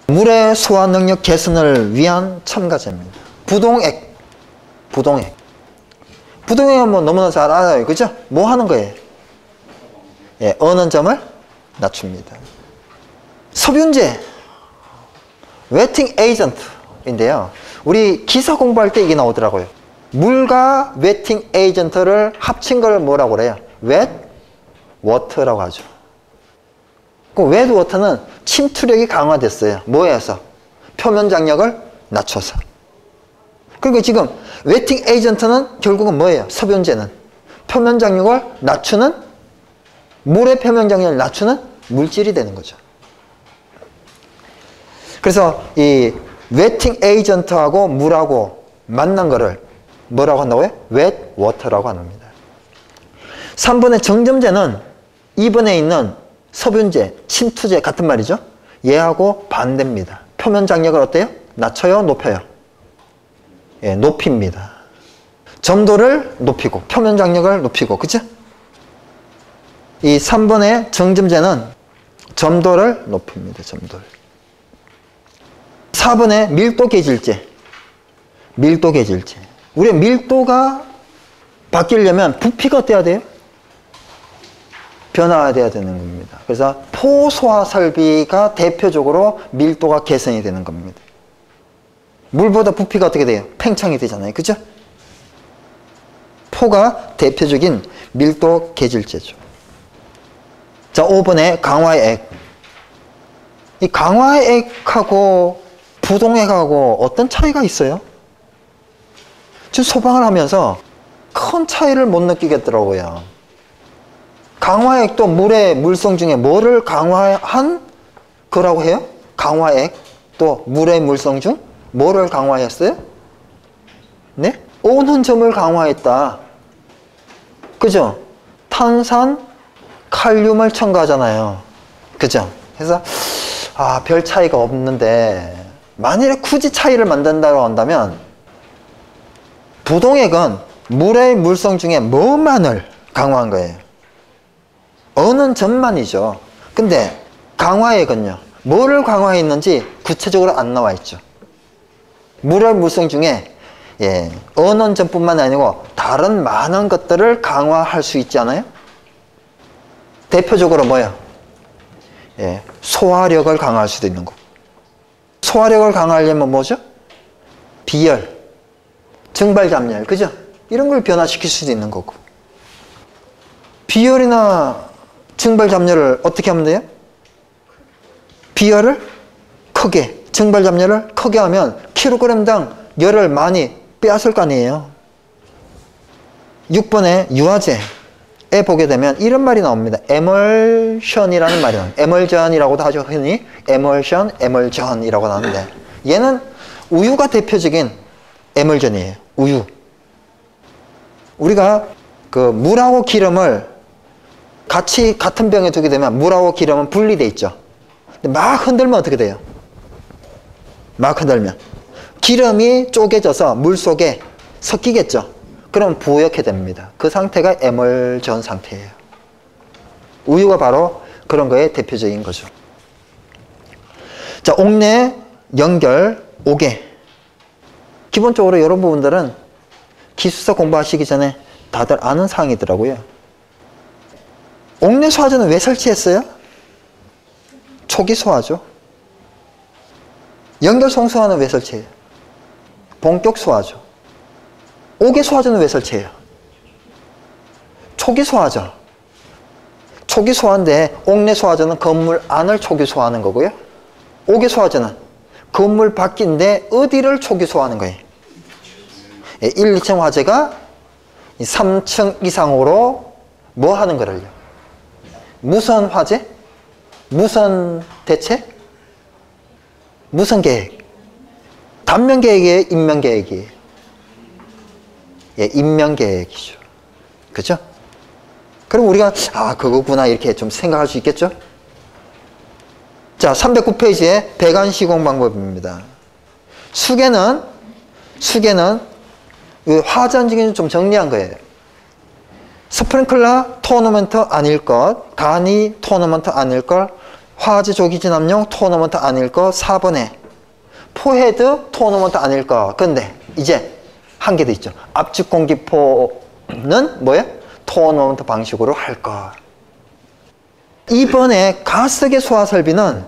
물의 소화 능력 개선을 위한 첨가제입니다. 부동액. 부동액은 뭐 너무나 잘 알아요. 그죠? 뭐 하는 거예요? 예, 어는 점을 낮춥니다. 섭윤제. 웨팅 에이전트인데요. 우리 기사 공부할 때 이게 나오더라고요. 물과 웨팅 에이전트를 합친 걸 뭐라고 그래요? 웻 워터라고 하죠. 그 웻 워터는 침투력이 강화됐어요. 뭐에 의해서? 표면 장력을 낮춰서. 그리고 지금 웨팅 에이전트는 결국은 뭐예요? 섭윤제는 표면 장력을 낮추는, 물의 표면 장력을 낮추는 물질이 되는 거죠. 그래서 이 웨팅 에이전트하고 물하고 만난 거를 뭐라고 한다고요? 웻 워터라고 합니다. 3번의 정점제는 2번에 있는 섭윤제, 침투제 같은 말이죠. 얘하고 반대입니다. 표면 장력을 어때요? 낮춰요? 높여요? 예, 높입니다. 점도를 높이고 표면 장력을 높이고, 그죠? 이 3번의 정점제는 점도를 높입니다. 점도를. 4번의 밀도계질제. 우리의 밀도가 바뀌려면 부피가 어때야 돼요? 변화돼야 되는 겁니다. 그래서 포소화 설비가 대표적으로 밀도가 개선이 되는 겁니다. 물보다 부피가 어떻게 돼요? 팽창이 되잖아요. 그죠? 포가 대표적인 밀도 계질제죠. 자, 5번에 강화의 액. 이 강화의 액하고 부동액하고 어떤 차이가 있어요? 지금 소방을 하면서 큰 차이를 못 느끼겠더라고요. 강화액도 물의 물성 중에 뭐를 강화한 거라고 해요? 강화액. 또 물의 물성 중 뭐를 강화했어요? 네? 오는 점을 강화했다. 그죠? 탄산, 칼륨을 첨가하잖아요. 그죠? 그래서 별 차이가 없는데 만일에 굳이 차이를 만든다고 한다면 부동액은 물의 물성 중에 뭐만을 강화한 거예요? 어는 점만이죠. 근데 강화액은요, 뭐를 강화했는지 구체적으로 안 나와 있죠. 물의 물성 중에 어는 점뿐만 아니고 다른 많은 것들을 강화할 수 있지 않아요? 대표적으로 뭐예요? 소화력을 강화할 수도 있는 거고. 소화력을 강화하려면 뭐죠? 비열, 증발잡열, 그죠? 이런 걸 변화시킬 수도 있는 거고. 비열이나 증발잡열을 어떻게 하면 돼요? 비열을 크게, 증발잡열을 크게 하면 킬로그램당 열을 많이 빼앗을 거 아니에요. 6번에 유화제에 보게 되면 이런 말이 나옵니다. 에멀션이라는 말이 나옵니다. 에멀전이라고도 하죠. 흔히 에멀션, 에멀전이라고 나오는데 얘는 우유가 대표적인 에멀전이에요. 우유. 우리가 그 물하고 기름을 같이 같은 병에 두게 되면 물하고 기름은 분리돼 있죠. 근데 막 흔들면 어떻게 돼요? 막 흔들면 기름이 쪼개져서 물 속에 섞이겠죠. 그럼 부옇게 됩니다. 그 상태가 에멀전 상태예요. 우유가 바로 그런 거의 대표적인 거죠. 자, 옥내, 연결, 옥외. 기본적으로 이런 부분들은 기술사 공부하시기 전에 다들 아는 사항이더라고요. 옥내 소화제는 왜 설치했어요? 초기 소화죠. 연결 송수화는 왜 설치해요? 본격 소화죠. 옥외 소화제는 왜 설치해요? 초기 소화죠. 초기 소화인데 옥내 소화제는 건물 안을 초기 소화하는 거고요. 옥외 소화제는 건물 밖인데 어디를 초기 소화하는 거예요? 1, 2층 화재가 3층 이상으로 뭐 하는 거를요? 무선 화재? 무선 대책? 무선 계획? 단면 계획이에요? 인면 계획이에요? 인면 계획이죠. 그죠? 그럼 우리가 그거구나 이렇게 좀 생각할 수 있겠죠? 자, 309페이지에 배관 시공 방법입니다. 수계는 화전지기는 좀 정리한 거예요. 스프링클러 토너먼트 아닐 것, 간이 토너먼트 아닐 것, 화재 조기 진압용 토너먼트 아닐 거 4번에 포헤드 토너먼트 아닐 거. 근데 이제 한 개 더 있죠. 압축 공기포는 뭐예요? 토너먼트 방식으로 할 거. 이번에 가스계 소화 설비는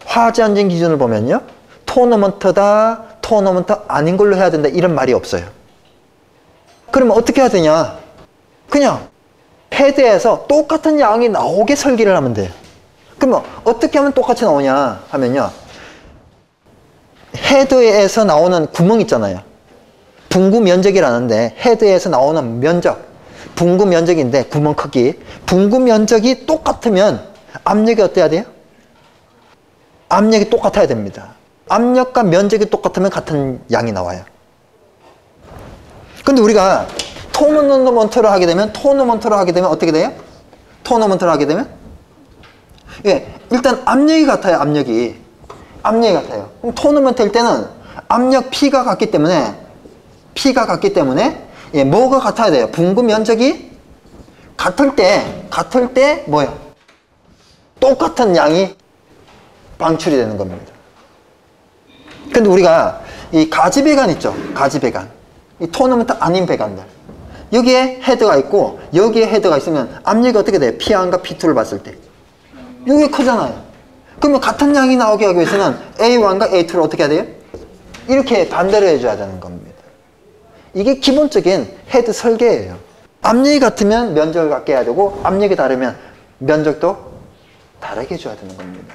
화재 안전 기준을 보면요. 토너먼트다, 토너먼트 아닌 걸로 해야 된다 이런 말이 없어요. 그러면 어떻게 해야 되냐? 그냥 헤드에서 똑같은 양이 나오게 설계를 하면 돼요. 그러면 어떻게 하면 똑같이 나오냐 하면요. 헤드에서 나오는 구멍 있잖아요. 분구 면적이라는데 헤드에서 나오는 면적, 분구 면적인데 구멍 크기, 분구 면적이 똑같으면 압력이 어때야 돼요? 압력이 똑같아야 됩니다. 압력과 면적이 똑같으면 같은 양이 나와요. 근데 우리가 토너먼트를 하게 되면 어떻게 돼요? 토너먼트를 하게 되면 예, 일단 압력이 같아요. 압력이 같아요. 그럼 토너먼트일 때는 압력 P가 같기 때문에 예, 뭐가 같아야 돼요? 분구 면적이 같을 때 뭐예요? 똑같은 양이 방출이 되는 겁니다. 근데 우리가 이 가지배관 있죠? 가지배관. 이 토너먼트 아닌 배관들. 여기에 헤드가 있고 여기에 헤드가 있으면 압력이 어떻게 돼요? P1과 P2를 봤을 때. 여기 크잖아요. 그러면 같은 양이 나오게 하기 위해서는 A1과 A2를 어떻게 해야 돼요? 이렇게 반대로 해줘야 되는 겁니다. 이게 기본적인 헤드 설계예요. 압력이 같으면 면적을 같게 해야 되고 압력이 다르면 면적도 다르게 해줘야 되는 겁니다.